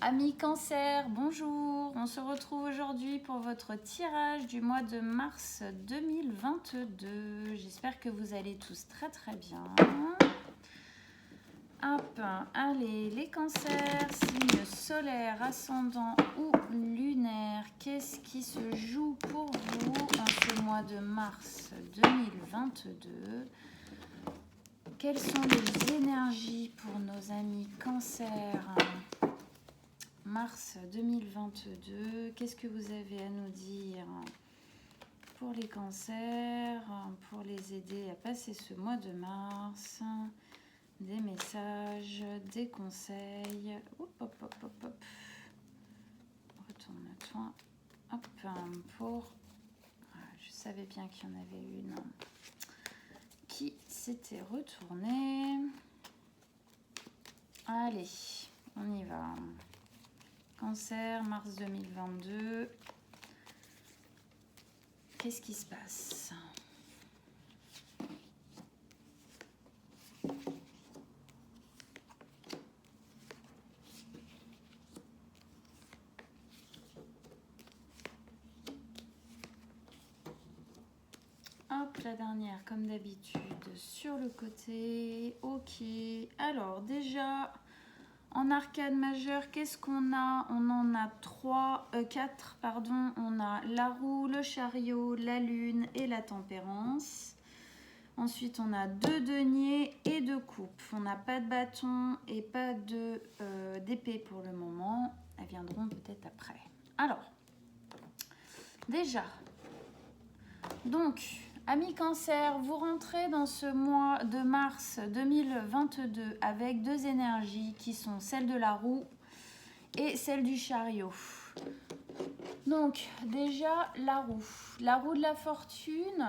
Amis Cancer, bonjour. On se retrouve aujourd'hui pour votre tirage du mois de mars 2022. J'espère que vous allez tous très très bien. Hop, allez, les cancers, signe solaire, ascendant ou lunaire, qu'est-ce qui se joue pour vous en ce mois de mars 2022? Quelles sont les énergies pour nos amis cancers? Mars 2022, qu'est-ce que vous avez à nous dire pour les cancers, pour les aider à passer ce mois de mars? Des messages, des conseils. Hop, hop, hop, hop, hop. Retourne-toi. Hop, pour... Je savais bien qu'il y en avait une qui s'était retournée. Allez, on y va. Cancer, mars 2022. Qu'est-ce qui se passe? Hop, la dernière, comme d'habitude, sur le côté. Ok. Alors, déjà, en arcane majeure, qu'est-ce qu'on a? On en a 4, pardon. On a la roue, le chariot, la lune et la tempérance. Ensuite, on a 2 deniers et 2 coupes. On n'a pas de bâton et pas d'épée pour le moment. Elles viendront peut-être après. Alors, déjà, donc, amis Cancer, vous rentrez dans ce mois de mars 2022 avec 2 énergies qui sont celle de la roue et celle du chariot. Donc, déjà, la roue de la fortune,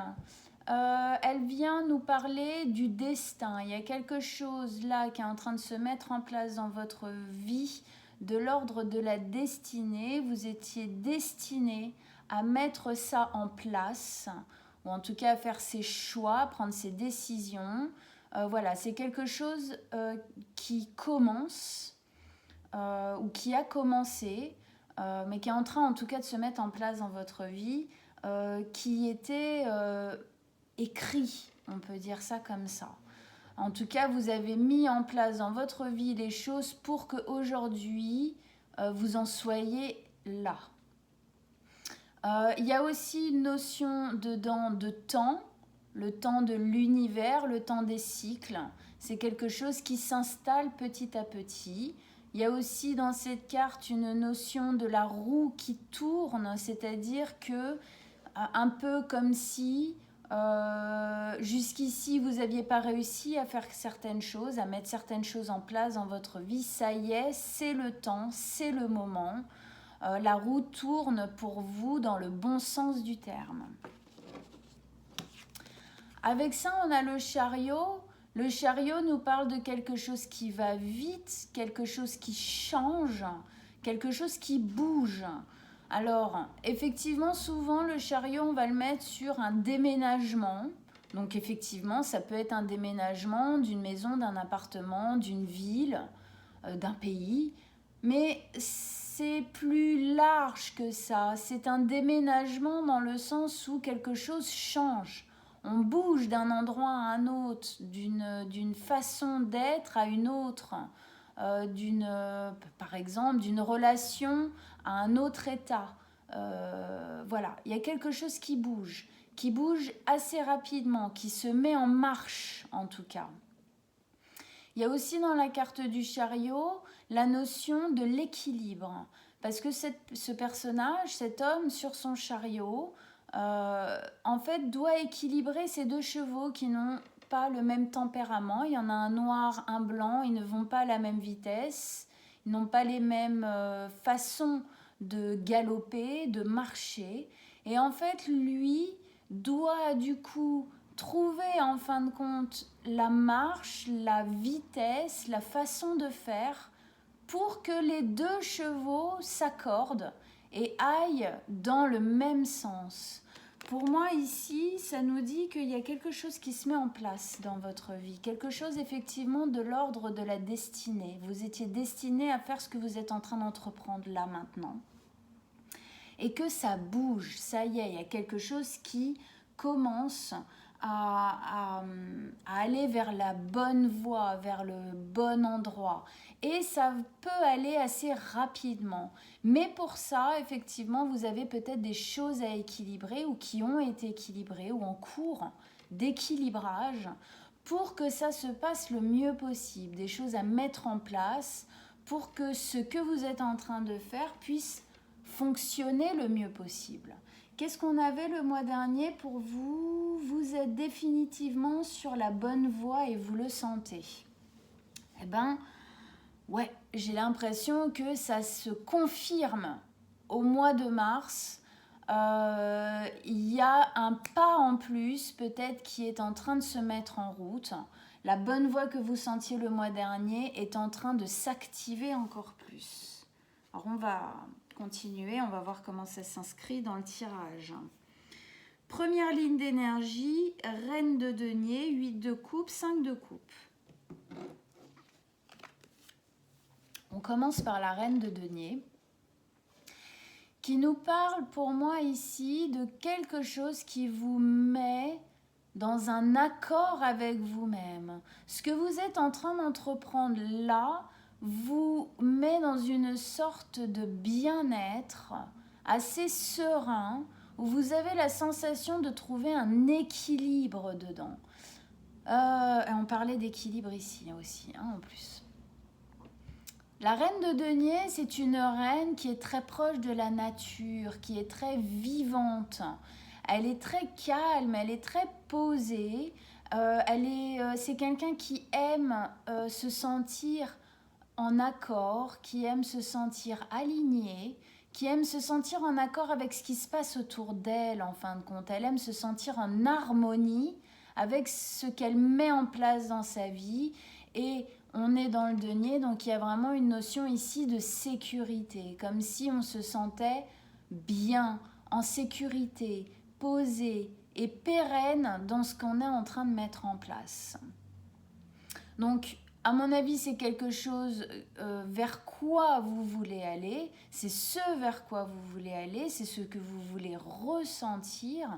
elle vient nous parler du destin. Il y a quelque chose là qui est en train de se mettre en place dans votre vie, de l'ordre de la destinée. Vous étiez destiné à mettre ça en place, ou en tout cas à faire ses choix, prendre ses décisions. Voilà, c'est quelque chose qui commence ou qui a commencé, mais qui est en train en tout cas de se mettre en place dans votre vie, qui était écrit, on peut dire ça comme ça. En tout cas, vous avez mis en place dans votre vie les choses pour qu'aujourd'hui, vous en soyez là. Il y a aussi une notion dedans de temps, le temps de l'univers, le temps des cycles. C'est quelque chose qui s'installe petit à petit. Il y a aussi dans cette carte une notion de la roue qui tourne, c'est-à-dire que, un peu comme si jusqu'ici vous n'aviez pas réussi à faire certaines choses, à mettre certaines choses en place dans votre vie. Ça y est, c'est le temps, c'est le moment. La roue tourne pour vous dans le bon sens du terme. Avec ça, on a le chariot. Le chariot nous parle de quelque chose qui va vite, quelque chose qui change, quelque chose qui bouge. Alors, effectivement, souvent, le chariot, on va le mettre sur un déménagement. Donc, effectivement, ça peut être un déménagement d'une maison, d'un appartement, d'une ville, d'un pays. Mais c'est plus large que ça. C'est un déménagement dans le sens où quelque chose change. On bouge d'un endroit à un autre, d'une façon d'être à une autre, par exemple d'une relation à un autre état. Voilà, il y a quelque chose qui bouge assez rapidement, qui se met en marche en tout cas. Il y a aussi dans la carte du chariot la notion de l'équilibre, parce que ce personnage, cet homme sur son chariot, en fait doit équilibrer ces 2 chevaux qui n'ont pas le même tempérament. Il y en a un noir, un blanc, ils ne vont pas à la même vitesse, ils n'ont pas les mêmes façons de galoper, de marcher, et en fait lui doit du coup trouver en fin de compte la marche, la vitesse, la façon de faire pour que les 2 chevaux s'accordent et aillent dans le même sens. Pour moi, ici, ça nous dit qu'il y a quelque chose qui se met en place dans votre vie. Quelque chose, effectivement, de l'ordre de la destinée. Vous étiez destiné à faire ce que vous êtes en train d'entreprendre là, maintenant. Et que ça bouge, ça y est, il y a quelque chose qui commence à aller vers la bonne voie, vers le bon endroit. Et ça peut aller assez rapidement. Mais pour ça, effectivement, vous avez peut-être des choses à équilibrer ou qui ont été équilibrées ou en cours d'équilibrage pour que ça se passe le mieux possible. Des choses à mettre en place pour que ce que vous êtes en train de faire puisse fonctionner le mieux possible. Qu'est-ce qu'on avait le mois dernier pour vous? Vous êtes définitivement sur la bonne voie et vous le sentez. Eh ben, ouais, j'ai l'impression que ça se confirme au mois de mars. Il y a un pas en plus peut-être qui est en train de se mettre en route. La bonne voie que vous sentiez le mois dernier est en train de s'activer encore plus. Alors on va continuer, on va voir comment ça s'inscrit dans le tirage. Première ligne d'énergie, reine de denier, 8 de coupe, 5 de coupe. On commence par la reine de denier, qui nous parle pour moi ici de quelque chose qui vous met dans un accord avec vous-même. Ce que vous êtes en train d'entreprendre là vous met dans une sorte de bien-être assez serein, où vous avez la sensation de trouver un équilibre dedans. Et on parlait d'équilibre ici aussi, en plus. La reine de denier, c'est une reine qui est très proche de la nature, qui est très vivante. Elle est très calme, elle est très posée. C'est quelqu'un qui aime se sentir en accord, qui aime se sentir alignée, qui aime se sentir en accord avec ce qui se passe autour d'elle, en fin de compte. Elle aime se sentir en harmonie avec ce qu'elle met en place dans sa vie. Et on est dans le denier, donc il y a vraiment une notion ici de sécurité, comme si on se sentait bien, en sécurité, posé et pérenne dans ce qu'on est en train de mettre en place. Donc, à mon avis, c'est quelque chose vers quoi vous voulez aller, c'est ce vers quoi vous voulez aller, c'est ce que vous voulez ressentir,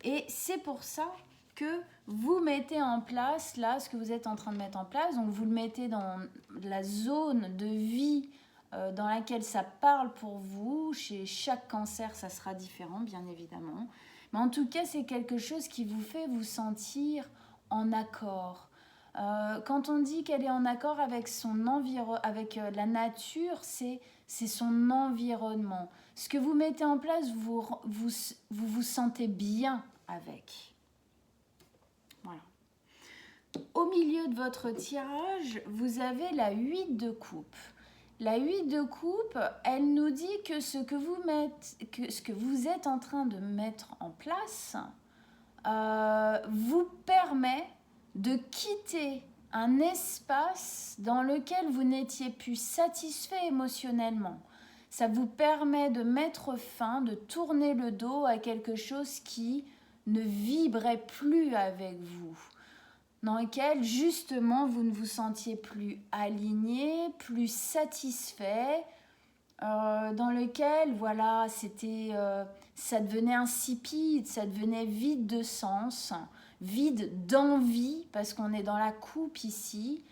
et c'est pour ça que vous mettez en place, là, ce que vous êtes en train de mettre en place, donc vous le mettez dans la zone de vie dans laquelle ça parle pour vous. Chez chaque cancer, ça sera différent, bien évidemment. Mais en tout cas, c'est quelque chose qui vous fait vous sentir en accord. Quand on dit qu'elle est en accord avec avec la nature, c'est son environnement. Ce que vous mettez en place, vous sentez bien avec. Voilà. Au milieu de votre tirage, vous avez la 8 de coupe. La 8 de coupe, elle nous dit que ce que vous êtes en train de mettre en place vous permet de quitter un espace dans lequel vous n'étiez plus satisfait émotionnellement. Ça vous permet de mettre fin, de tourner le dos à quelque chose qui ne vibrait plus avec vous, dans lequel justement vous ne vous sentiez plus aligné, plus satisfait, dans lequel voilà, ça devenait insipide, ça devenait vide de sens, vide d'envie, parce qu'on est dans la coupe ici.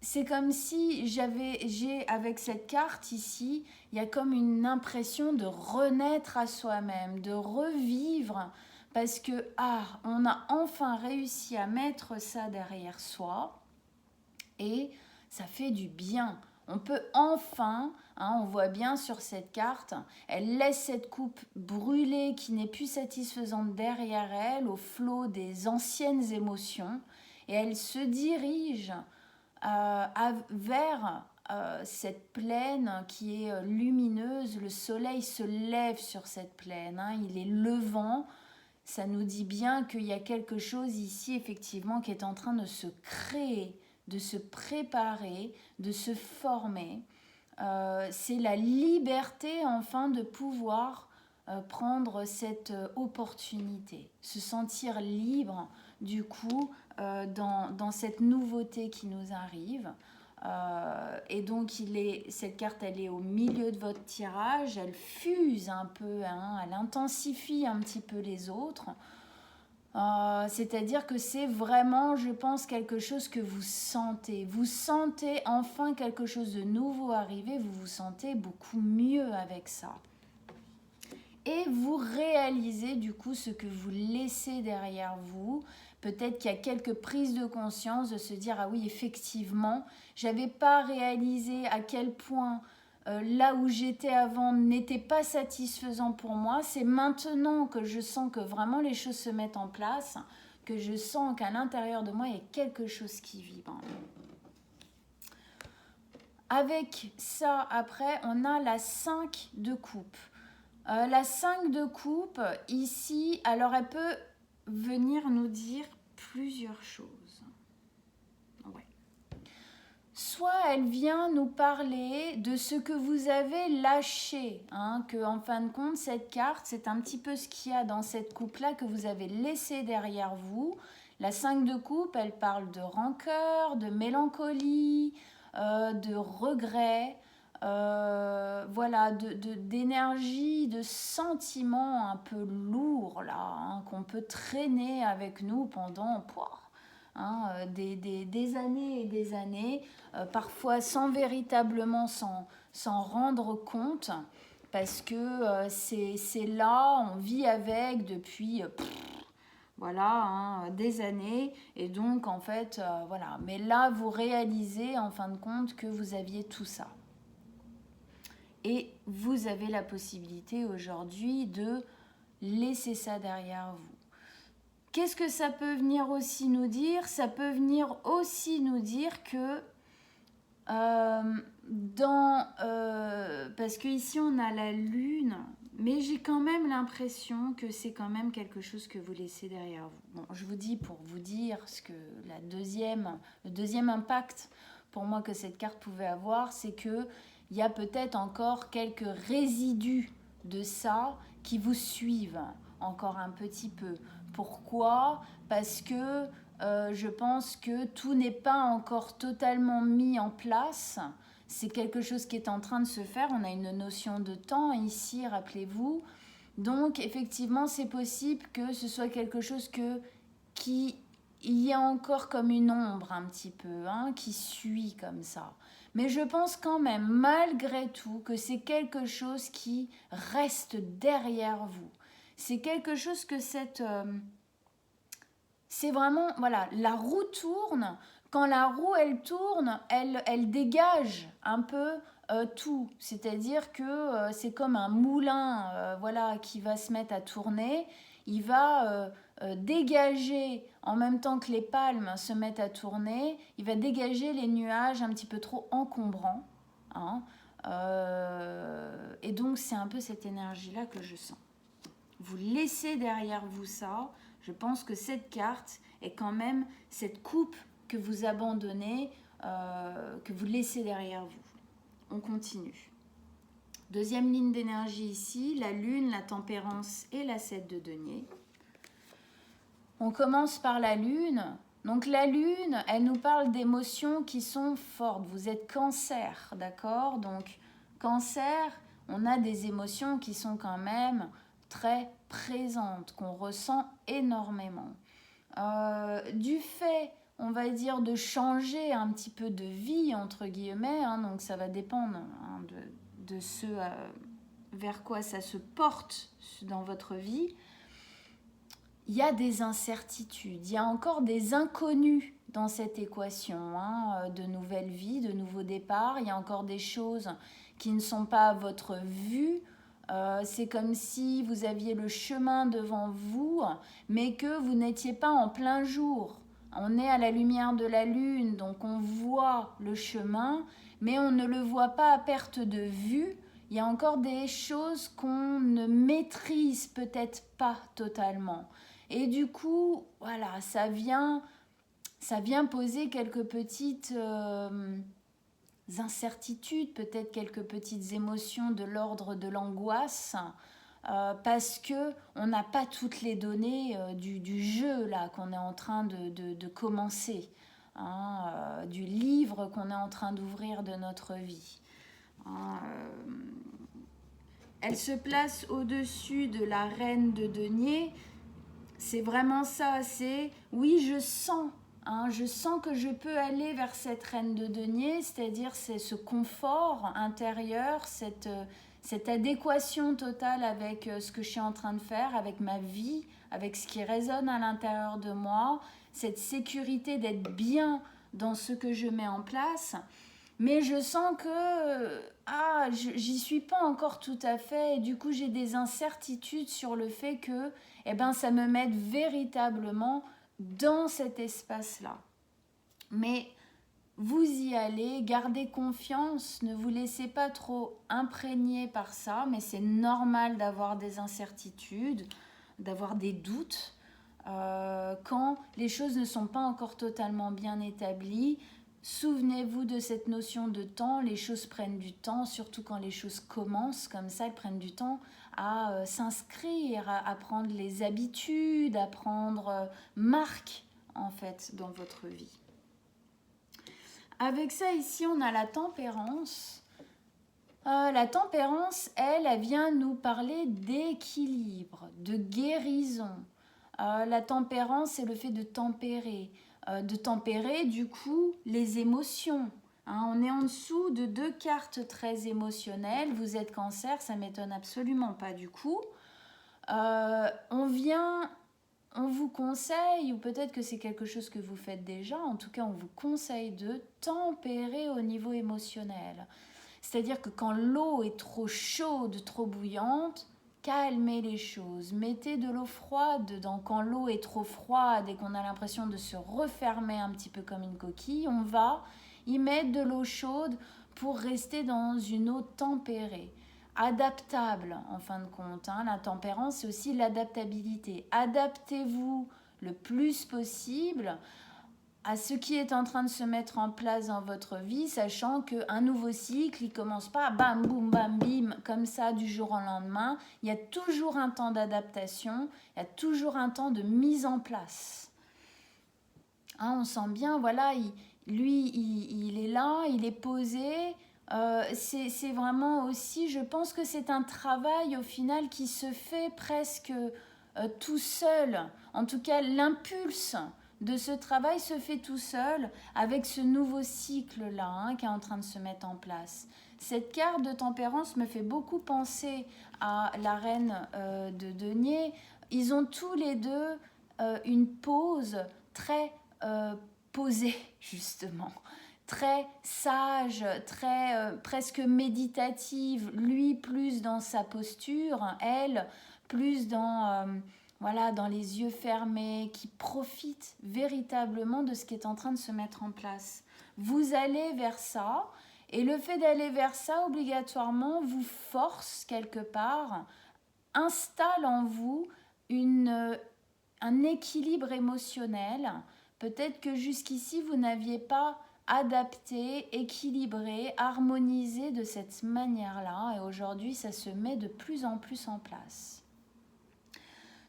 C'est comme si j'ai avec cette carte ici, il y a comme une impression de renaître à soi-même, de revivre, parce que on a enfin réussi à mettre ça derrière soi et ça fait du bien. On peut enfin, on voit bien sur cette carte, elle laisse cette coupe brûlée qui n'est plus satisfaisante derrière elle, au flot des anciennes émotions, et elle se dirige vers cette plaine qui est lumineuse. Le soleil se lève sur cette plaine, il est levant. Ça nous dit bien qu'il y a quelque chose ici, effectivement, qui est en train de se créer, de se préparer, de se former. C'est la liberté, enfin, de pouvoir prendre cette opportunité, se sentir libre du coup dans cette nouveauté qui nous arrive. Et donc cette carte elle est au milieu de votre tirage, elle fuse un peu, hein, elle intensifie un petit peu les autres. C'est-à-dire que c'est vraiment, je pense, quelque chose que vous sentez. Vous sentez enfin quelque chose de nouveau arriver, vous vous sentez beaucoup mieux avec ça. Et vous réalisez du coup ce que vous laissez derrière vous. Peut-être qu'il y a quelques prises de conscience de se dire « Ah oui, effectivement, j'avais pas réalisé à quel point là où j'étais avant n'était pas satisfaisant pour moi. C'est maintenant que je sens que vraiment les choses se mettent en place, que je sens qu'à l'intérieur de moi, il y a quelque chose qui vibre. » Avec ça, après, on a la 5 de coupe. La 5 de coupe, ici, alors elle peut venir nous dire plusieurs choses. Ouais. Soit elle vient nous parler de ce que vous avez lâché, hein, que en fin de compte, cette carte, c'est un petit peu ce qu'il y a dans cette coupe-là que vous avez laissé derrière vous. La 5 de coupe, elle parle de rancœur, de mélancolie, de regret, voilà, d'énergie, de sentiments un peu lourds là, hein, qu'on peut traîner avec nous pendant des années et des années, parfois sans véritablement s'en rendre compte, parce que c'est là, on vit avec depuis voilà, hein, des années, et donc en fait, voilà. Mais là, vous réalisez en fin de compte que vous aviez tout ça. Et vous avez la possibilité aujourd'hui de laisser ça derrière vous. Qu'est-ce que ça peut venir aussi nous dire? Ça peut venir aussi nous dire que parce qu'ici on a la lune, mais j'ai quand même l'impression que c'est quand même quelque chose que vous laissez derrière vous. Bon, je vous dis pour vous dire ce que le deuxième impact pour moi que cette carte pouvait avoir, c'est que il y a peut-être encore quelques résidus de ça qui vous suivent encore un petit peu. Pourquoi? Parce que je pense que tout n'est pas encore totalement mis en place. C'est quelque chose qui est en train de se faire. On a une notion de temps ici, rappelez-vous. Donc, effectivement, c'est possible que ce soit quelque chose qui y a encore comme une ombre un petit peu, hein, qui suit comme ça. Mais je pense quand même, malgré tout, que c'est quelque chose qui reste derrière vous. C'est quelque chose que c'est vraiment, voilà, la roue tourne. Quand la roue, elle tourne, elle dégage un peu tout. C'est-à-dire que c'est comme un moulin voilà, qui va se mettre à tourner. Il va dégager, en même temps que les palmes se mettent à tourner, il va dégager les nuages un petit peu trop encombrants. Hein. Et donc, c'est un peu cette énergie-là que je sens. Vous laissez derrière vous ça. Je pense que cette carte est quand même cette coupe que vous abandonnez, que vous laissez derrière vous. On continue. Deuxième ligne d'énergie ici, la lune, la tempérance et la 7 de denier. On commence par la lune. Donc la lune, elle nous parle d'émotions qui sont fortes. Vous êtes cancer, d'accord? Donc cancer, on a des émotions qui sont quand même très présentes, qu'on ressent énormément. Du fait, on va dire, de changer un petit peu de vie, entre guillemets, hein, donc ça va dépendre hein, de ce vers quoi ça se porte dans votre vie, il y a des incertitudes, il y a encore des inconnus dans cette équation, hein, de nouvelles vies, de nouveaux départs, il y a encore des choses qui ne sont pas à votre vue. C'est comme si vous aviez le chemin devant vous, mais que vous n'étiez pas en plein jour. On est à la lumière de la lune, donc on voit le chemin, mais on ne le voit pas à perte de vue. Il y a encore des choses qu'on ne maîtrise peut-être pas totalement. Et du coup, voilà, ça vient poser quelques petites incertitudes, peut-être quelques petites émotions de l'ordre de l'angoisse, parce que on n'a pas toutes les données du jeu là qu'on est en train de commencer, hein, du livre qu'on est en train d'ouvrir de notre vie. Hein, elle se place au-dessus de la reine de denier. C'est vraiment ça, c'est oui, je sens. Je sens que je peux aller vers cette reine de denier, c'est-à-dire c'est ce confort intérieur, cette adéquation totale avec ce que je suis en train de faire, avec ma vie, avec ce qui résonne à l'intérieur de moi, cette sécurité d'être bien dans ce que je mets en place. Mais je sens que j'y suis pas encore tout à fait et du coup j'ai des incertitudes sur le fait que ça me mette véritablement dans cet espace-là. Mais vous y allez, gardez confiance, ne vous laissez pas trop imprégner par ça, mais c'est normal d'avoir des incertitudes, d'avoir des doutes quand les choses ne sont pas encore totalement bien établies. Souvenez-vous de cette notion de temps, les choses prennent du temps, surtout quand les choses commencent comme ça, elles prennent du temps à s'inscrire, à prendre les habitudes, à prendre marque en fait dans votre vie. Avec ça ici on a la tempérance. La tempérance, elle vient nous parler d'équilibre, de guérison. La tempérance, c'est le fait de tempérer. Du coup les émotions. On est en dessous de 2 cartes très émotionnelles. Vous êtes Cancer, ça ne m'étonne absolument pas du coup. On vous conseille, ou peut-être que c'est quelque chose que vous faites déjà, en tout cas on vous conseille de tempérer au niveau émotionnel. C'est-à-dire que quand l'eau est trop chaude, trop bouillante, calmez les choses, mettez de l'eau froide dedans. Quand l'eau est trop froide et qu'on a l'impression de se refermer un petit peu comme une coquille, on va y mettre de l'eau chaude pour rester dans une eau tempérée, adaptable en fin de compte. La tempérance, c'est aussi l'adaptabilité. Adaptez-vous le plus possible à ce qui est en train de se mettre en place dans votre vie, sachant qu'un nouveau cycle, il ne commence pas bam, boum, bam, bim, comme ça du jour au lendemain. Il y a toujours un temps d'adaptation, il y a toujours un temps de mise en place. On sent bien, voilà, il est là, il est posé. C'est vraiment aussi, je pense que c'est un travail au final qui se fait presque tout seul. En tout cas, l'impulse de ce travail se fait tout seul avec ce nouveau cycle-là qui est en train de se mettre en place. Cette carte de tempérance me fait beaucoup penser à la reine de denier. Ils ont tous les deux une pose très posée, justement. Très sage, très presque méditative. Lui, plus dans sa posture. Elle, plus dans... dans les yeux fermés, qui profitent véritablement de ce qui est en train de se mettre en place. Vous allez vers ça, et le fait d'aller vers ça, obligatoirement, vous force quelque part, installe en vous un équilibre émotionnel. Peut-être que jusqu'ici, vous n'aviez pas adapté, équilibré, harmonisé de cette manière-là, et aujourd'hui, ça se met de plus en plus en place.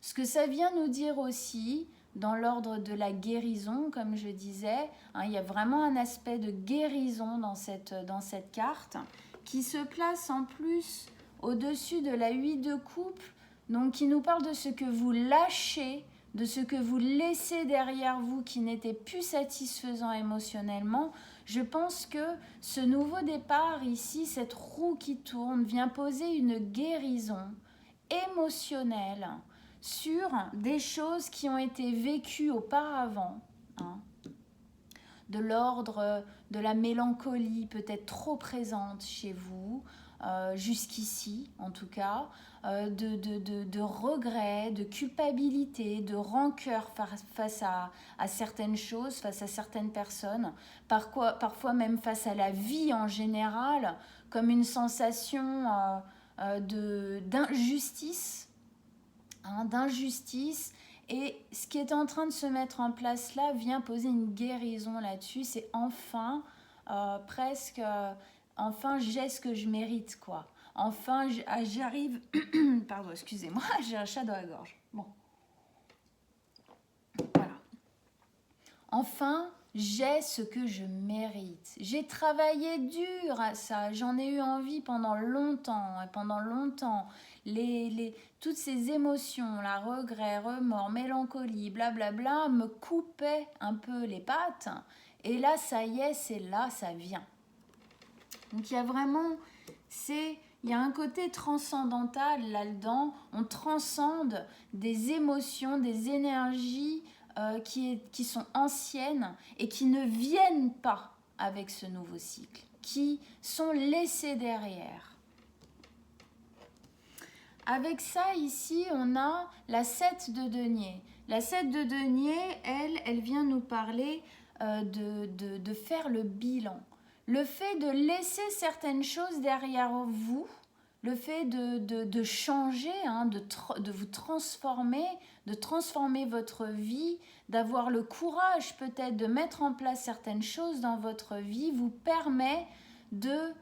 Ce que ça vient nous dire aussi, dans l'ordre de la guérison, comme je disais, il y a vraiment un aspect de guérison dans cette carte, qui se place en plus au-dessus de la 8 de coupe, donc qui nous parle de ce que vous lâchez, de ce que vous laissez derrière vous qui n'était plus satisfaisant émotionnellement. Je pense que ce nouveau départ ici, cette roue qui tourne, vient poser une guérison émotionnelle sur des choses qui ont été vécues auparavant, de l'ordre de la mélancolie peut-être trop présente chez vous, jusqu'ici en tout cas, de regrets, de culpabilité, de rancœur face à certaines choses, face à certaines personnes, parfois même face à la vie en général, comme une sensation d'injustice, et ce qui est en train de se mettre en place là vient poser une guérison là-dessus. C'est enfin j'ai ce que je mérite, quoi. Enfin, j'arrive... Pardon, excusez-moi, j'ai un chat dans la gorge. Bon. Voilà. Enfin, j'ai ce que je mérite. J'ai travaillé dur à ça. J'en ai eu envie pendant longtemps. Et pendant longtemps, toutes ces émotions, la regret, remords, mélancolie, blablabla, me coupaient un peu les pattes. Et là, ça y est, c'est là, ça vient. Donc, il y a vraiment... Il y a un côté transcendantal là-dedans. On transcende des émotions, des énergies qui sont anciennes et qui ne viennent pas avec ce nouveau cycle, qui sont laissées derrière. Avec ça, ici, on a la 7 de denier. La 7 de denier, elle vient nous parler de faire le bilan. Le fait de laisser certaines choses derrière vous, le fait de changer, hein, de vous transformer, de transformer votre vie, d'avoir le courage peut-être de mettre en place certaines choses dans votre vie, vous permet de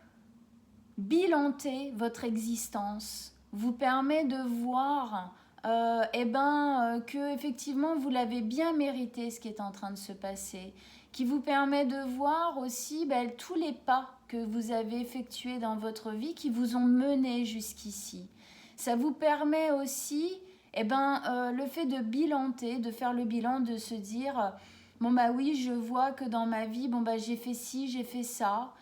bilanter votre existence, vous permet de voir que effectivement vous l'avez bien mérité ce qui est en train de se passer, qui vous permet de voir aussi tous les pas que vous avez effectués dans votre vie qui vous ont mené jusqu'ici. Ça vous permet aussi le fait de bilanter, de faire le bilan, de se dire bon oui, je vois que dans ma vie, j'ai fait ci, j'ai fait ça.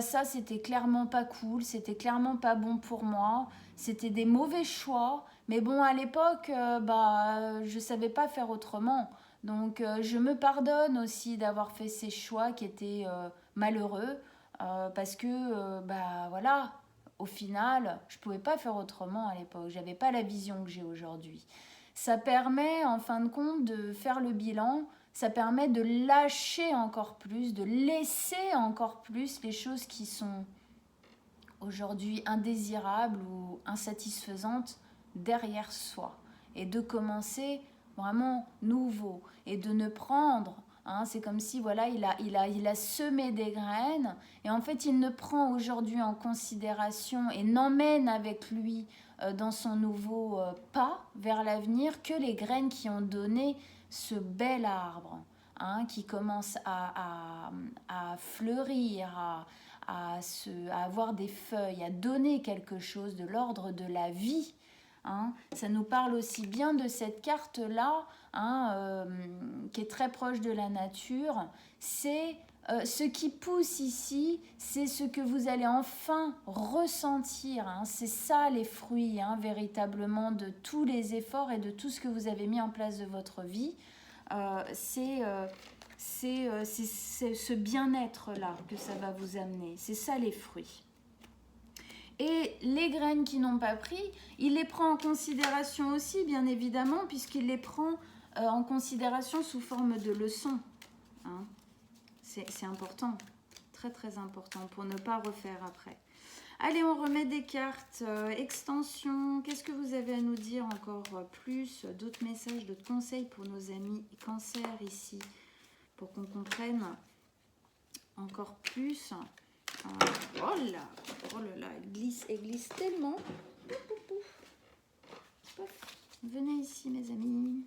Ça c'était clairement pas cool, c'était clairement pas bon pour moi, c'était des mauvais choix, mais à l'époque, je savais pas faire autrement. Donc je me pardonne aussi d'avoir fait ces choix qui étaient malheureux, parce que voilà, au final, je pouvais pas faire autrement à l'époque, j'avais pas la vision que j'ai aujourd'hui. Ça permet en fin de compte de faire le bilan. Ça permet de lâcher encore plus, de laisser encore plus les choses qui sont aujourd'hui indésirables ou insatisfaisantes derrière soi. Et de commencer vraiment nouveau. Et de ne prendre, c'est comme si voilà, il a semé des graines. Et en fait, il ne prend aujourd'hui en considération et n'emmène avec lui dans son nouveau pas vers l'avenir que les graines qui ont donné ce bel arbre, qui commence à fleurir, à avoir des feuilles, à donner quelque chose de l'ordre de la vie. Ça nous parle aussi bien de cette carte-là, qui est très proche de la nature. C'est ce qui pousse ici, c'est ce que vous allez enfin ressentir. C'est ça les fruits, véritablement, de tous les efforts et de tout ce que vous avez mis en place de votre vie. C'est ce bien-être-là que ça va vous amener. C'est ça les fruits. Et les graines qui n'ont pas pris, il les prend en considération aussi, bien évidemment, puisqu'il les prend en considération sous forme de leçons. C'est important, très très important, pour ne pas refaire après. Allez, on remet des cartes. Extension, qu'est-ce que vous avez à nous dire encore plus? D'autres messages, d'autres conseils pour nos amis Cancer ici, pour qu'on comprenne encore plus. Oh là là, elle glisse tellement. Venez ici, mes amis.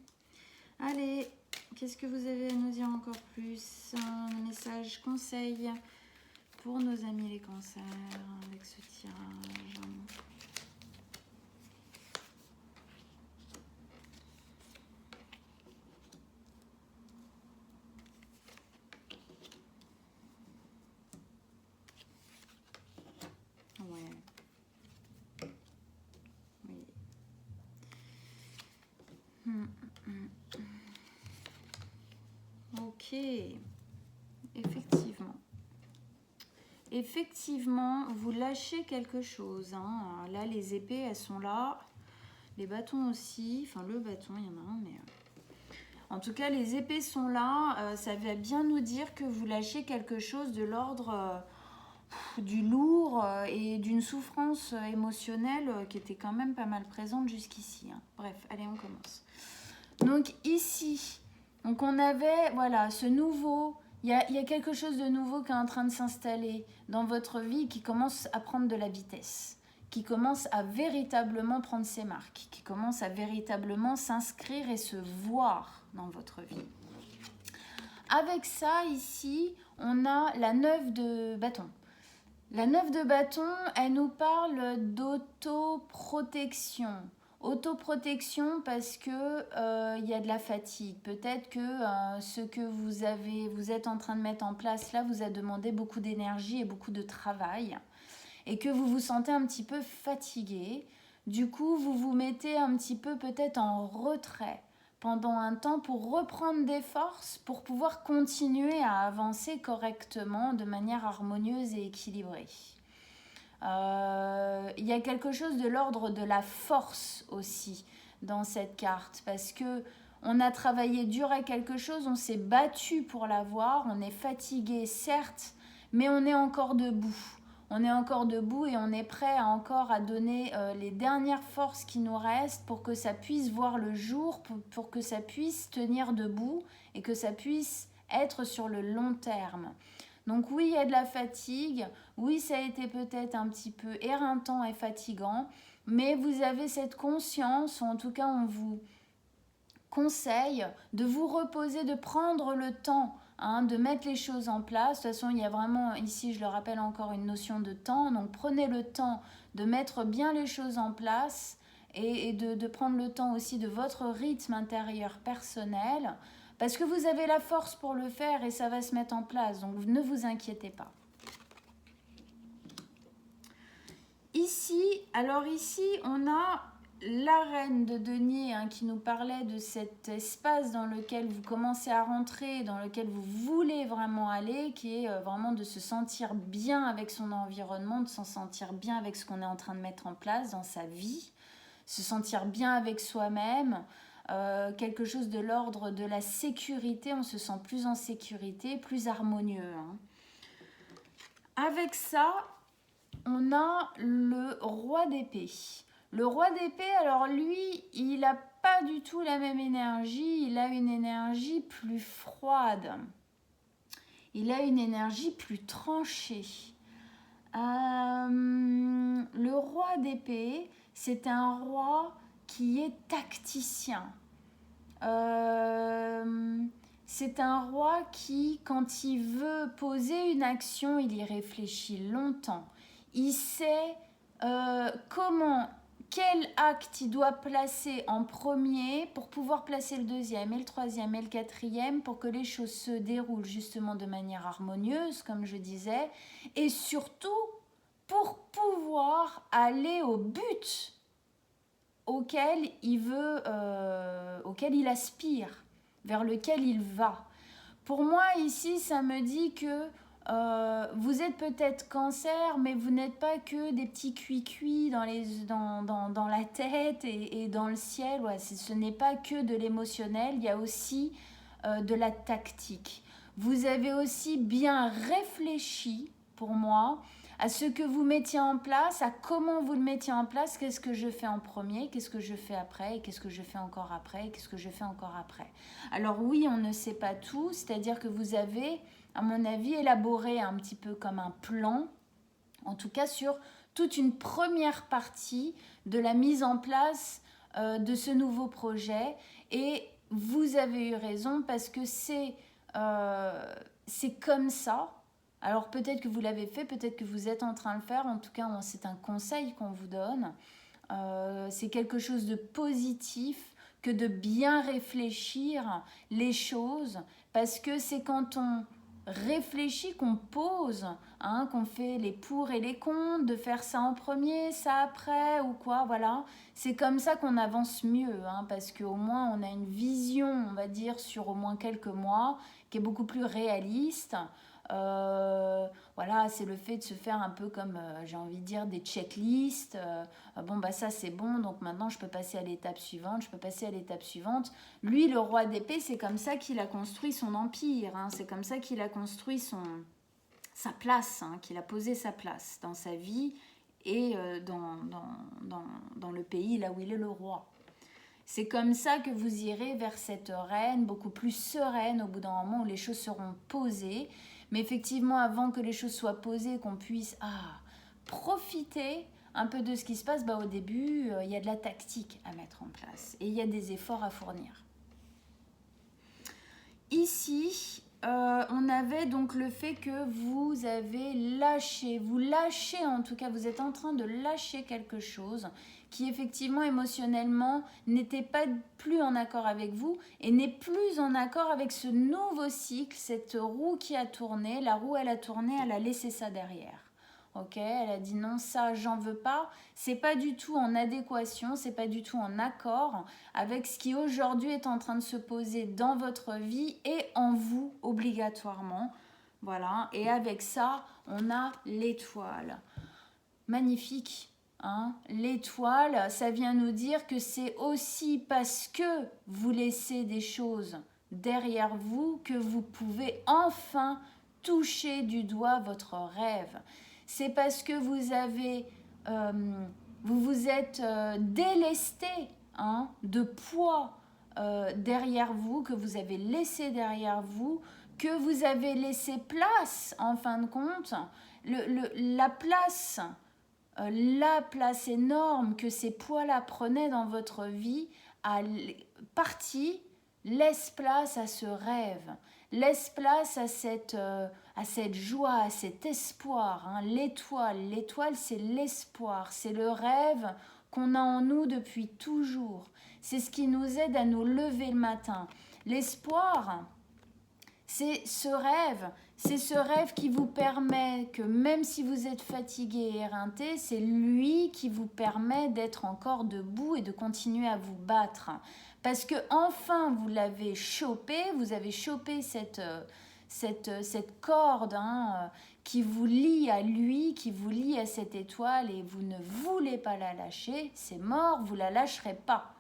Allez, qu'est-ce que vous avez à nous dire encore plus? Un message, conseil pour nos amis les cancers avec ce tirage. Ok, effectivement, vous lâchez quelque chose. Là, les épées, elles sont là. Les bâtons aussi. Enfin, le bâton, il y en a un, mais... En tout cas, les épées sont là. Ça va bien nous dire que vous lâchez quelque chose de l'ordre du lourd et d'une souffrance émotionnelle qui était quand même pas mal présente jusqu'ici. Bref, allez, on commence. Donc ici, donc on avait, voilà, ce nouveau... Il y a quelque chose de nouveau qui est en train de s'installer dans votre vie qui commence à prendre de la vitesse, qui commence à véritablement prendre ses marques, qui commence à véritablement s'inscrire et se voir dans votre vie. Avec ça, ici, on a la 9 de bâton. La 9 de bâton, elle nous parle d'autoprotection. Autoprotection parce que y a de la fatigue. Peut-être que ce que vous êtes en train de mettre en place là vous a demandé beaucoup d'énergie et beaucoup de travail. Et que vous vous sentez un petit peu fatigué. Du coup, vous vous mettez un petit peu peut-être en retrait pendant un temps pour reprendre des forces, pour pouvoir continuer à avancer correctement de manière harmonieuse et équilibrée. Il y a quelque chose de l'ordre de la force aussi dans cette carte, parce que on a travaillé dur à quelque chose, on s'est battu pour l'avoir, on est fatigué certes, mais on est encore debout. On est encore debout et on est prêt à donner les dernières forces qui nous restent pour que ça puisse voir le jour, pour que ça puisse tenir debout et que ça puisse être sur le long terme. Donc oui, il y a de la fatigue, oui, ça a été peut-être un petit peu éreintant et fatigant, mais vous avez cette conscience, ou en tout cas on vous conseille de vous reposer, de prendre le temps de mettre les choses en place. De toute façon, il y a vraiment, ici je le rappelle encore, une notion de temps. Donc prenez le temps de mettre bien les choses en place et de prendre le temps aussi de votre rythme intérieur personnel parce que vous avez la force pour le faire et ça va se mettre en place. Donc ne vous inquiétez pas. Ici, on a la reine de denier qui nous parlait de cet espace dans lequel vous commencez à rentrer, dans lequel vous voulez vraiment aller, qui est vraiment de se sentir bien avec son environnement, de s'en sentir bien avec ce qu'on est en train de mettre en place dans sa vie, se sentir bien avec soi-même, quelque chose de l'ordre de la sécurité, on se sent plus en sécurité, plus harmonieux. Avec ça, on a le roi d'épée. Le roi d'épée, alors lui, il n'a pas du tout la même énergie, il a une énergie plus froide. Il a une énergie plus tranchée. Le roi d'épée, c'est un roi qui est tacticien. C'est un roi qui, quand il veut poser une action, il y réfléchit longtemps. Il sait quel acte il doit placer en premier pour pouvoir placer le deuxième et le troisième et le quatrième pour que les choses se déroulent justement de manière harmonieuse, comme je disais, et surtout pour pouvoir aller au but auquel il aspire, vers lequel il va. Pour moi, ici, ça me dit que vous êtes peut-être cancer, mais vous n'êtes pas que des petits cuits-cuits dans la tête et dans le ciel. Ouais, ce n'est pas que de l'émotionnel, il y a aussi de la tactique. Vous avez aussi bien réfléchi, pour moi, à ce que vous mettiez en place, à comment vous le mettiez en place, qu'est-ce que je fais en premier, qu'est-ce que je fais après, et qu'est-ce que je fais encore après, et qu'est-ce que je fais encore après. Alors oui, on ne sait pas tout, c'est-à-dire que vous avez, à mon avis, élaboré un petit peu comme un plan, en tout cas sur toute une première partie de la mise en place de ce nouveau projet. Et vous avez eu raison parce que c'est comme ça. Alors peut-être que vous l'avez fait, peut-être que vous êtes en train de le faire. En tout cas, c'est un conseil qu'on vous donne. C'est quelque chose de positif que de bien réfléchir les choses. Parce que c'est quand on réfléchit qu'on pose, qu'on fait les pour et les contre, de faire ça en premier, ça après ou quoi, voilà. C'est comme ça qu'on avance mieux, parce qu'au moins on a une vision, on va dire, sur au moins quelques mois, qui est beaucoup plus réaliste. Voilà, c'est le fait de se faire un peu comme, j'ai envie de dire, des checklists. Bon, bah ça c'est bon, donc maintenant je peux passer à l'étape suivante, Lui, le roi d'épée, c'est comme ça qu'il a construit son empire, c'est comme ça qu'il a construit sa place, qu'il a posé sa place dans sa vie et dans le pays là où il est le roi. C'est comme ça que vous irez vers cette reine beaucoup plus sereine au bout d'un moment où les choses seront posées. Mais effectivement, avant que les choses soient posées, qu'on puisse profiter un peu de ce qui se passe, au début, il y a de la tactique à mettre en place et il y a des efforts à fournir. Ici, on avait donc le fait que vous avez lâché, vous lâchez en tout cas, vous êtes en train de lâcher quelque chose qui effectivement émotionnellement n'était pas plus en accord avec vous et n'est plus en accord avec ce nouveau cycle, cette roue qui a tourné. La roue, elle a tourné, elle a laissé ça derrière. Ok, elle a dit non, ça j'en veux pas, c'est pas du tout en adéquation, c'est pas du tout en accord avec ce qui aujourd'hui est en train de se poser dans votre vie et en vous obligatoirement. Voilà, et avec ça, on a l'étoile. Magnifique, hein? L'étoile, ça vient nous dire que c'est aussi parce que vous laissez des choses derrière vous que vous pouvez enfin toucher du doigt votre rêve. C'est parce que vous vous êtes délesté, hein, de poids derrière vous, que vous avez laissé derrière vous, que vous avez laissé place, en fin de compte, la place énorme que ces poids-là prenaient dans votre vie a parti, laisse place à ce rêve, laisse place à cette joie, à cet espoir. Hein. L'étoile, c'est l'espoir, c'est le rêve qu'on a en nous depuis toujours. C'est ce qui nous aide à nous lever le matin. L'espoir, c'est ce rêve qui vous permet que même si vous êtes fatigué et éreinté, c'est lui qui vous permet d'être encore debout et de continuer à vous battre. Parce que enfin vous l'avez chopé, vous avez chopé cette corde, hein, qui vous lie à lui, qui vous lie à cette étoile et vous ne voulez pas la lâcher, c'est mort, vous la lâcherez pas.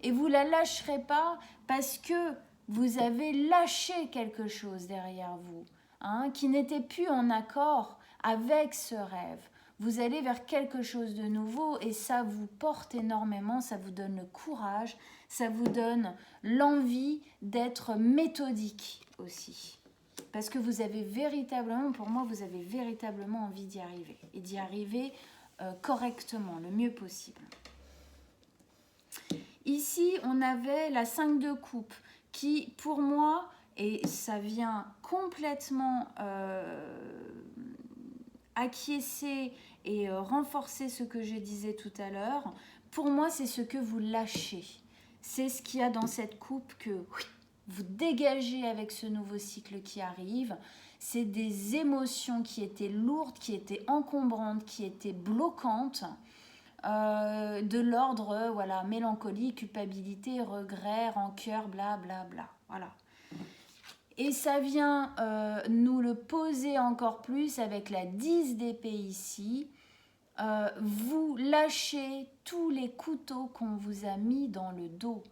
Et vous la lâcherez pas parce que vous avez lâché quelque chose derrière vous, hein, qui n'était plus en accord avec ce rêve. Vous allez vers quelque chose de nouveau et ça vous porte énormément, ça vous donne le courage, ça vous donne l'envie d'être méthodique aussi. Parce que vous avez véritablement, pour moi, vous avez véritablement envie d'y arriver. Et d'y arriver correctement, le mieux possible. Ici, on avait la 5 de coupe qui, pour moi, et ça vient complètement acquiescer et renforcer ce que je disais tout à l'heure, pour moi, c'est ce que vous lâchez. C'est ce qu'il y a dans cette coupe que vous dégagez avec ce nouveau cycle qui arrive. C'est des émotions qui étaient lourdes, qui étaient encombrantes, qui étaient bloquantes. De l'ordre, voilà, mélancolie, culpabilité, regret, rancœur, blablabla. Voilà. Et ça vient nous le poser encore plus avec la 10 d'épée ici. Vous lâchez tous les couteaux qu'on vous a mis dans le dos.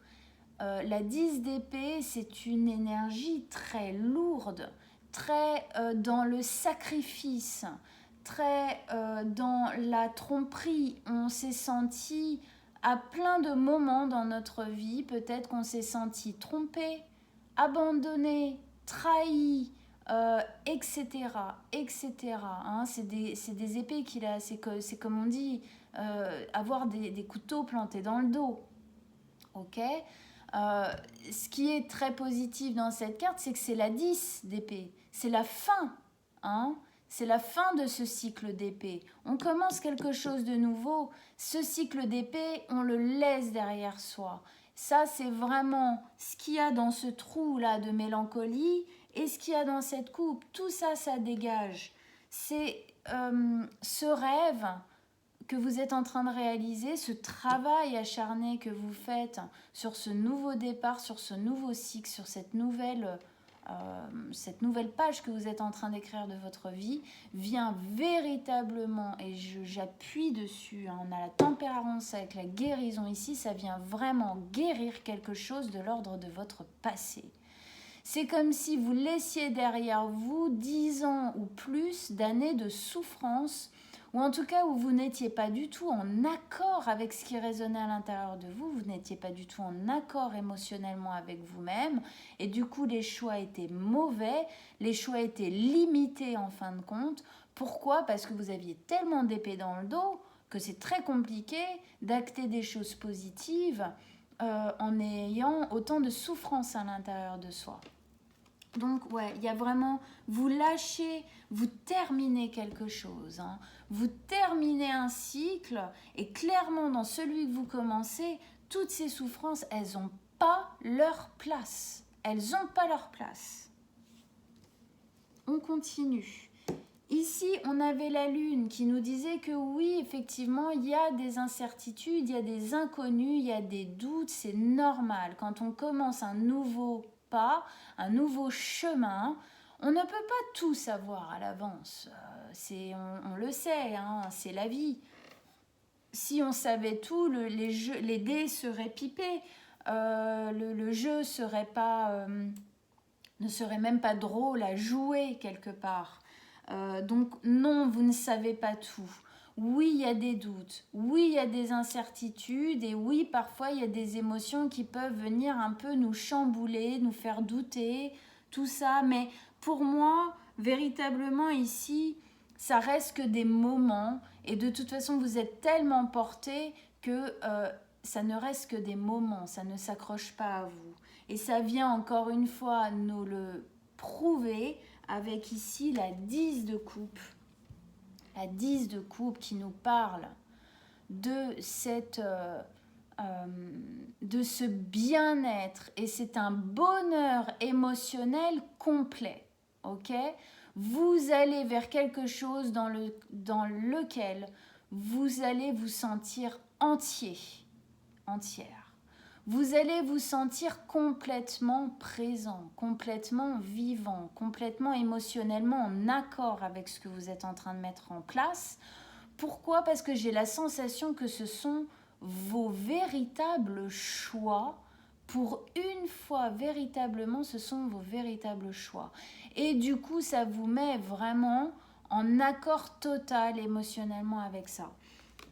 La 10 d'épée, c'est une énergie très lourde, très dans le sacrifice, très dans la tromperie. On s'est senti à plein de moments dans notre vie, peut-être qu'on s'est senti trompé, abandonné, trahi, etc. etc. Hein, c'est des épées qu'il a, c'est comme on dit, avoir des couteaux plantés dans le dos. Ok. Ce qui est très positif dans cette carte, c'est que c'est la 10 d'épée. C'est la fin, hein. C'est la fin de ce cycle d'épée. On commence quelque chose de nouveau. Ce cycle d'épée, on le laisse derrière soi. Ça, c'est vraiment ce qu'il y a dans ce trou-là de mélancolie et ce qu'il y a dans cette coupe. Tout ça, ça dégage. C'est ce rêve que vous êtes en train de réaliser, ce travail acharné que vous faites sur ce nouveau départ, sur ce nouveau cycle, sur cette nouvelle page que vous êtes en train d'écrire de votre vie, vient véritablement, et j'appuie dessus, hein, on a la tempérance avec la guérison ici, ça vient vraiment guérir quelque chose de l'ordre de votre passé. C'est comme si vous laissiez derrière vous 10 ans ou plus d'années de souffrance, ou en tout cas où vous n'étiez pas du tout en accord avec ce qui résonnait à l'intérieur de vous, vous n'étiez pas du tout en accord émotionnellement avec vous-même, et du coup les choix étaient mauvais, les choix étaient limités en fin de compte. Pourquoi ? Parce que vous aviez tellement d'épées dans le dos que c'est très compliqué d'acter des choses positives en ayant autant de souffrance à l'intérieur de soi. Donc ouais, il y a vraiment, vous lâchez, vous terminez quelque chose, hein. Vous terminez un cycle et clairement dans celui que vous commencez, toutes ces souffrances, elles n'ont pas leur place. Elles n'ont pas leur place. On continue. Ici, on avait la lune qui nous disait que oui, effectivement, il y a des incertitudes, il y a des inconnus, il y a des doutes, c'est normal. Quand on commence un nouveau pas, un nouveau chemin, on ne peut pas tout savoir à l'avance. On le sait, hein, c'est la vie. Si on savait tout, les dés seraient pipés, le jeu ne serait même pas drôle à jouer quelque part. Donc non, vous ne savez pas tout. Oui, il y a des doutes, oui, il y a des incertitudes et oui, parfois il y a des émotions qui peuvent venir un peu nous chambouler, nous faire douter, tout ça. Mais pour moi, véritablement ici, ça reste que des moments et de toute façon, vous êtes tellement porté que ça ne reste que des moments, ça ne s'accroche pas à vous. Et ça vient encore une fois nous le prouver avec ici la 10 de coupe. La 10 de coupe qui nous parle de ce bien-être et c'est un bonheur émotionnel complet. Ok ? Vous allez vers quelque chose dans lequel vous allez vous sentir entière. Vous allez vous sentir complètement présent, complètement vivant, complètement émotionnellement en accord avec ce que vous êtes en train de mettre en place. Pourquoi ? Parce que j'ai la sensation que ce sont vos véritables choix. Pour une fois, véritablement, ce sont vos véritables choix. Et du coup, ça vous met vraiment en accord total émotionnellement avec ça.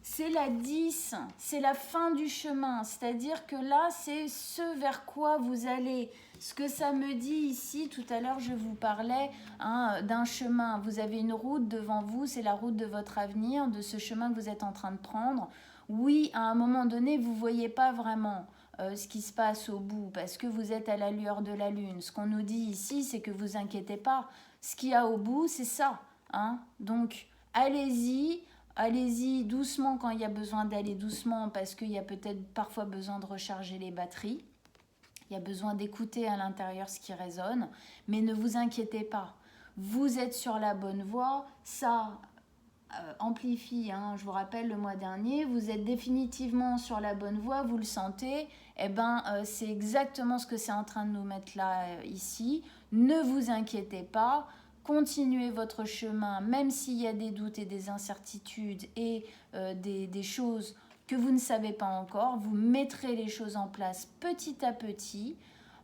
C'est la 10, c'est la fin du chemin, c'est-à-dire que là, c'est ce vers quoi vous allez. Ce que ça me dit ici, tout à l'heure, je vous parlais d'un chemin. Vous avez une route devant vous, c'est la route de votre avenir, de ce chemin que vous êtes en train de prendre. Oui, à un moment donné, vous ne voyez pas vraiment ce qui se passe au bout, parce que vous êtes à la lueur de la lune. Ce qu'on nous dit ici, c'est que vous inquiétez pas. Ce qu'il y a au bout, c'est ça. Donc, allez-y. Allez-y doucement quand il y a besoin d'aller doucement parce qu'il y a peut-être parfois besoin de recharger les batteries. Il y a besoin d'écouter à l'intérieur ce qui résonne. Mais ne vous inquiétez pas. Vous êtes sur la bonne voie. Ça amplifie. Je vous rappelle le mois dernier, vous êtes définitivement sur la bonne voie. Vous le sentez. C'est exactement ce que c'est en train de nous mettre là, ici. Ne vous inquiétez pas. Continuez votre chemin, même s'il y a des doutes et des incertitudes et des choses que vous ne savez pas encore. Vous mettrez les choses en place petit à petit,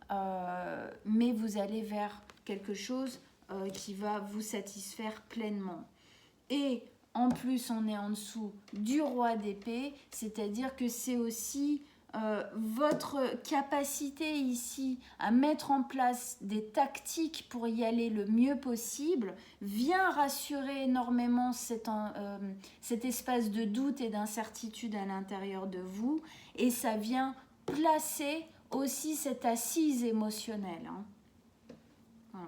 mais vous allez vers quelque chose qui va vous satisfaire pleinement. Et en plus, on est en dessous du roi d'épée, c'est-à-dire que c'est aussi votre capacité ici à mettre en place des tactiques pour y aller le mieux possible vient rassurer énormément cet espace de doute et d'incertitude à l'intérieur de vous et ça vient placer aussi cette assise émotionnelle. Voilà.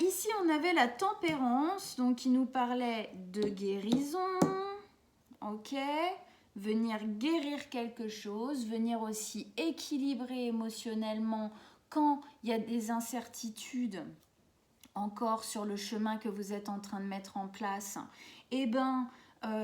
Ici, on avait la tempérance, donc qui nous parlait de guérison. Ok ? Venir guérir quelque chose, venir aussi équilibrer émotionnellement quand il y a des incertitudes encore sur le chemin que vous êtes en train de mettre en place.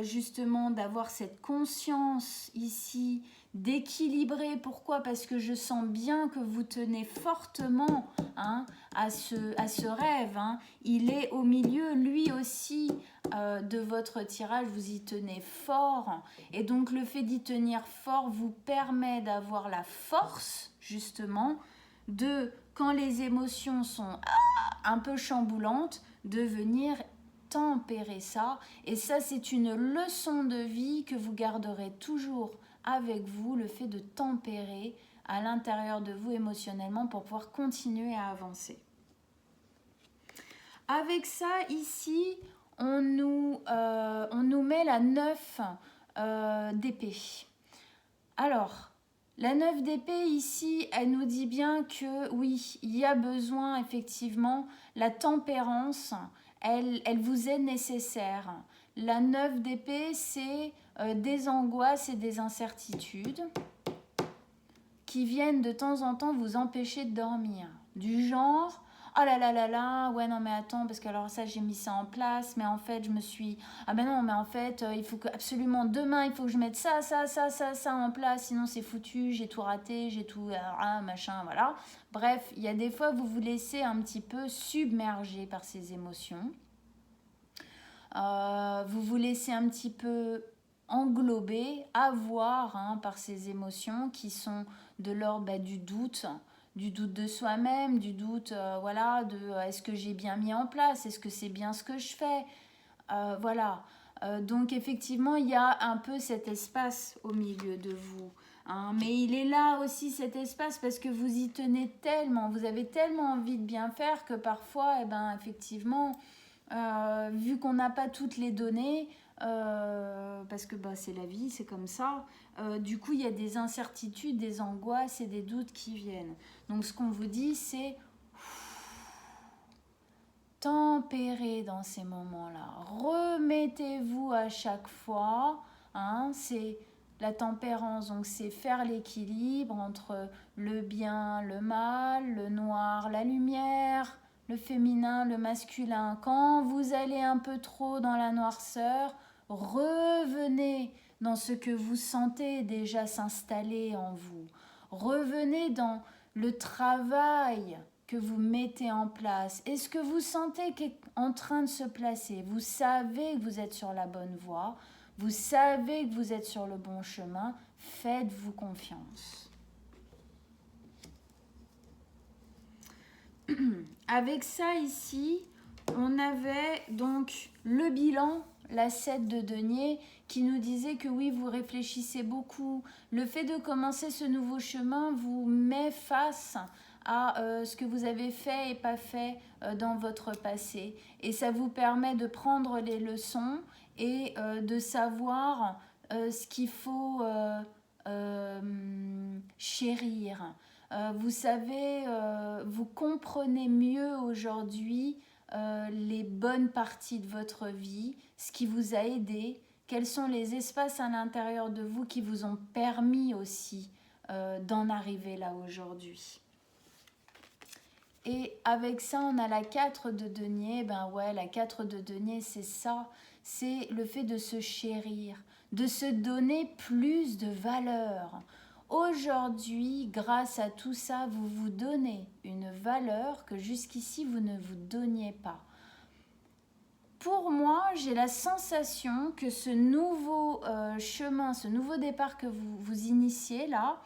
Justement d'avoir cette conscience ici, d'équilibrer. Pourquoi ? Parce que je sens bien que vous tenez fortement à ce rêve. Il est au milieu, lui aussi, de votre tirage. Vous y tenez fort. Et donc, le fait d'y tenir fort vous permet d'avoir la force, justement, quand les émotions sont un peu chamboulantes, de venir tempérer ça. Et ça, c'est une leçon de vie que vous garderez toujours avec vous, le fait de tempérer à l'intérieur de vous émotionnellement pour pouvoir continuer à avancer. Avec ça, ici, on nous met met la 9 d'épée. Alors, la 9 d'épée ici, elle nous dit bien que oui, il y a besoin effectivement, la tempérance, elle vous est nécessaire. La 9 d'épée, c'est des angoisses et des incertitudes qui viennent de temps en temps vous empêcher de dormir. Du genre, oh là là là là, ouais non mais attends, parce que alors ça j'ai mis ça en place, mais en fait je me suis... Ah ben non, mais en fait il faut que absolument demain, il faut que je mette ça en place, sinon c'est foutu, j'ai tout raté, j'ai tout... machin, voilà. Bref, il y a des fois vous vous laissez un petit peu submerger par ces émotions. Vous vous laissez un petit peu englober, avoir par ces émotions qui sont de l'ordre du doute de soi-même, du doute voilà, de est-ce que j'ai bien mis en place, est-ce que c'est bien ce que je fais, voilà. Donc effectivement, il y a un peu cet espace au milieu de vous. Mais il est là aussi cet espace parce que vous y tenez tellement, vous avez tellement envie de bien faire que parfois, effectivement, vu qu'on n'a pas toutes les données, parce que c'est la vie, c'est comme ça, du coup il y a des incertitudes, des angoisses et des doutes qui viennent. Donc ce qu'on vous dit, c'est tempérez dans ces moments-là, remettez-vous à chaque fois, c'est la tempérance, donc c'est faire l'équilibre entre le bien, le mal, le noir, la lumière, le féminin, le masculin. Quand vous allez un peu trop dans la noirceur, revenez dans ce que vous sentez déjà s'installer en vous. Revenez dans le travail que vous mettez en place. Est-ce que vous sentez qu'il est en train de se placer? Vous savez que vous êtes sur la bonne voie. Vous savez que vous êtes sur le bon chemin. Faites-vous confiance. Avec ça ici, on avait donc le bilan, la 7 de denier, qui nous disait que oui, vous réfléchissez beaucoup. Le fait de commencer ce nouveau chemin vous met face à ce que vous avez fait et pas fait dans votre passé. Et ça vous permet de prendre les leçons et de savoir ce qu'il faut chérir. Vous savez, vous comprenez mieux aujourd'hui les bonnes parties de votre vie, ce qui vous a aidé, quels sont les espaces à l'intérieur de vous qui vous ont permis aussi d'en arriver là aujourd'hui. Et avec ça, on a la 4 de denier. La 4 de denier, c'est ça. C'est le fait de se chérir, de se donner plus de valeur. Aujourd'hui, grâce à tout ça, vous vous donnez une valeur que jusqu'ici, vous ne vous donniez pas. Pour moi, j'ai la sensation que ce nouveau chemin, ce nouveau départ que vous initiez là,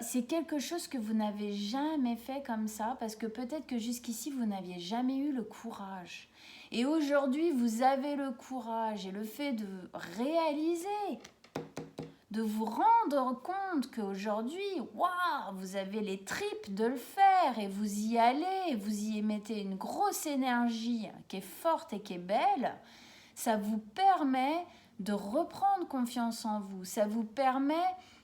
c'est quelque chose que vous n'avez jamais fait comme ça, parce que peut-être que jusqu'ici, vous n'aviez jamais eu le courage. Et aujourd'hui, vous avez le courage et le fait de réaliser, de vous rendre compte qu'aujourd'hui, waouh, vous avez les tripes de le faire et vous y allez, vous y mettez une grosse énergie qui est forte et qui est belle, ça vous permet de reprendre confiance en vous, ça vous permet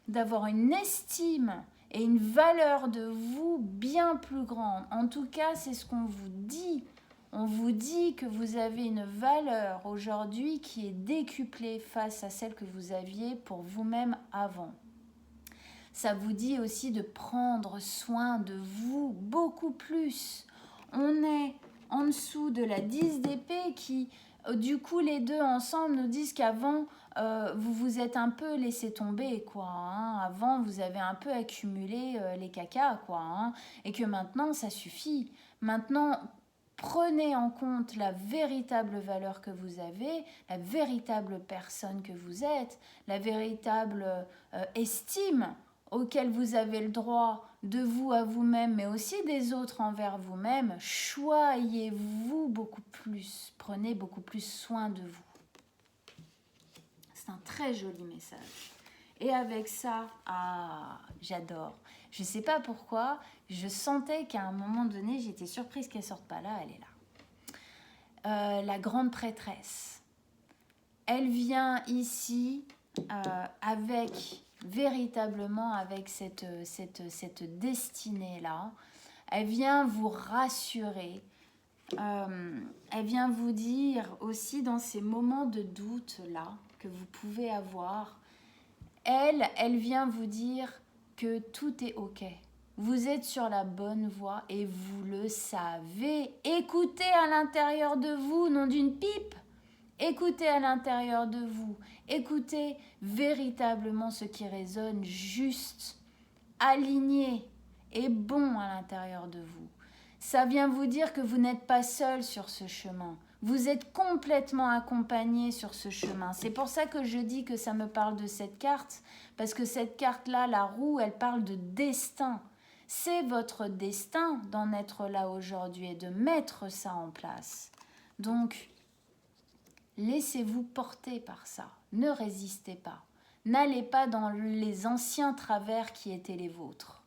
d'avoir une estime et une valeur de vous bien plus grande. En tout cas, c'est ce qu'on vous dit. On vous dit que vous avez une valeur aujourd'hui qui est décuplée face à celle que vous aviez pour vous-même avant. Ça vous dit aussi de prendre soin de vous beaucoup plus. On est en dessous de la 10 d'épée qui, du coup, les deux ensemble nous disent qu'avant, vous vous êtes un peu laissé tomber, quoi. Avant, vous avez un peu accumulé les cacas, quoi. Et que maintenant, ça suffit. Maintenant, prenez en compte la véritable valeur que vous avez, la véritable personne que vous êtes, la véritable estime auquel vous avez le droit de vous à vous-même, mais aussi des autres envers vous-même. Choyez-vous beaucoup plus, prenez beaucoup plus soin de vous. C'est un très joli message. Et avec ça, j'adore. Je ne sais pas pourquoi, je sentais qu'à un moment donné, j'étais surprise qu'elle ne sorte pas là, elle est là. La grande prêtresse. elle vient ici véritablement avec cette destinée-là. Elle vient vous rassurer. Elle vient vous dire aussi dans ces moments de doute-là que vous pouvez avoir, elle vient vous dire que tout est OK. Vous êtes sur la bonne voie et vous le savez. Écoutez à l'intérieur de vous, non d'une pipe. Écoutez à l'intérieur de vous. Écoutez véritablement ce qui résonne juste, aligné et bon à l'intérieur de vous. Ça vient vous dire que vous n'êtes pas seul sur ce chemin. Vous êtes complètement accompagné sur ce chemin. C'est pour ça que je dis que ça me parle de cette carte, parce que cette carte-là, la roue, elle parle de destin. C'est votre destin d'en être là aujourd'hui et de mettre ça en place. Donc, laissez-vous porter par ça. Ne résistez pas. N'allez pas dans les anciens travers qui étaient les vôtres.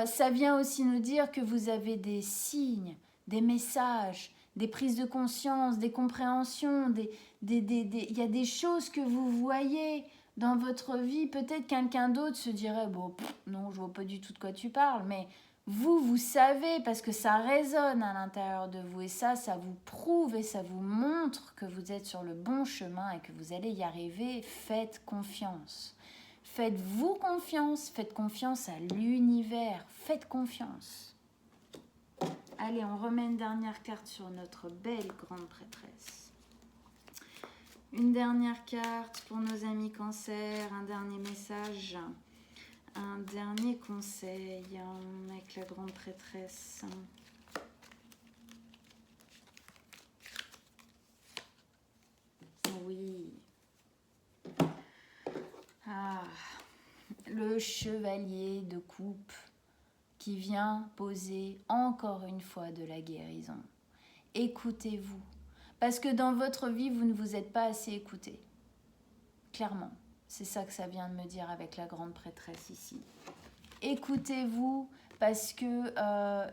Ça vient aussi nous dire que vous avez des signes, des messages, des prises de conscience, des compréhensions, il y a des choses que vous voyez dans votre vie. Peut-être quelqu'un d'autre se dirait « Bon, non, je vois pas du tout de quoi tu parles », mais vous savez parce que ça résonne à l'intérieur de vous et ça vous prouve et ça vous montre que vous êtes sur le bon chemin et que vous allez y arriver. Faites confiance. Faites-vous confiance, faites confiance à l'univers, faites confiance. Allez, on remet une dernière carte sur notre belle grande prêtresse. Une dernière carte pour nos amis Cancer, un dernier message, un dernier conseil avec la grande prêtresse. Oui. Le chevalier de coupe qui vient poser encore une fois de la guérison. Écoutez-vous, parce que dans votre vie, vous ne vous êtes pas assez écouté. Clairement, c'est ça que ça vient de me dire avec la grande prêtresse ici. Écoutez-vous, parce que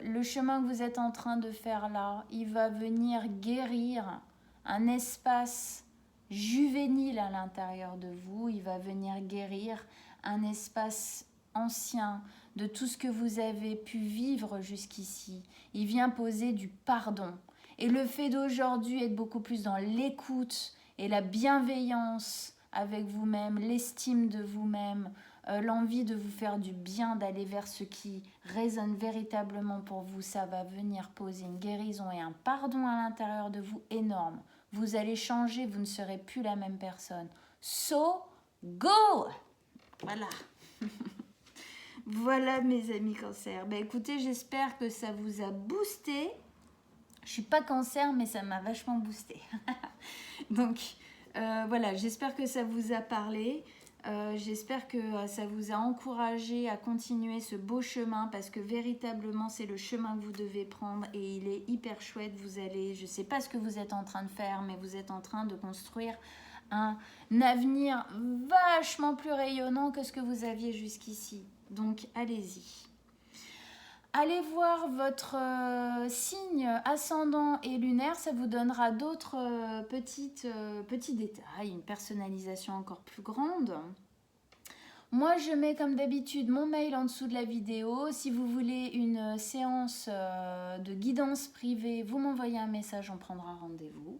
le chemin que vous êtes en train de faire là, il va venir guérir un espace juvénile à l'intérieur de vous. Il va venir guérir un espace ancien de tout ce que vous avez pu vivre jusqu'ici. Il vient poser du pardon. Et le fait d'aujourd'hui être beaucoup plus dans l'écoute et la bienveillance avec vous-même, l'estime de vous-même, l'envie de vous faire du bien, d'aller vers ce qui résonne véritablement pour vous, ça va venir poser une guérison et un pardon à l'intérieur de vous énorme. Vous allez changer, vous ne serez plus la même personne. So, go! Voilà. Voilà mes amis Cancer. Ben écoutez, j'espère que ça vous a boosté. Je suis pas Cancer, mais ça m'a vachement boosté. Donc voilà, j'espère que ça vous a parlé. J'espère que ça vous a encouragé à continuer ce beau chemin parce que véritablement c'est le chemin que vous devez prendre et il est hyper chouette. Vous allez, je sais pas ce que vous êtes en train de faire, mais vous êtes en train de construire un avenir vachement plus rayonnant que ce que vous aviez jusqu'ici. Donc allez-y. Allez voir votre signe ascendant et lunaire, ça vous donnera d'autres petits détails, une personnalisation encore plus grande. Moi, je mets comme d'habitude mon mail en dessous de la vidéo. Si vous voulez une séance de guidance privée, vous m'envoyez un message, on prendra rendez-vous.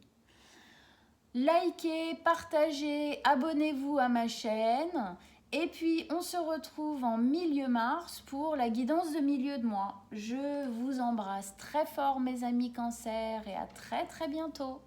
Likez, partagez, abonnez-vous à ma chaîne. Et puis, on se retrouve en milieu mars pour la guidance de milieu de mois. Je vous embrasse très fort, mes amis Cancer, et à très très bientôt.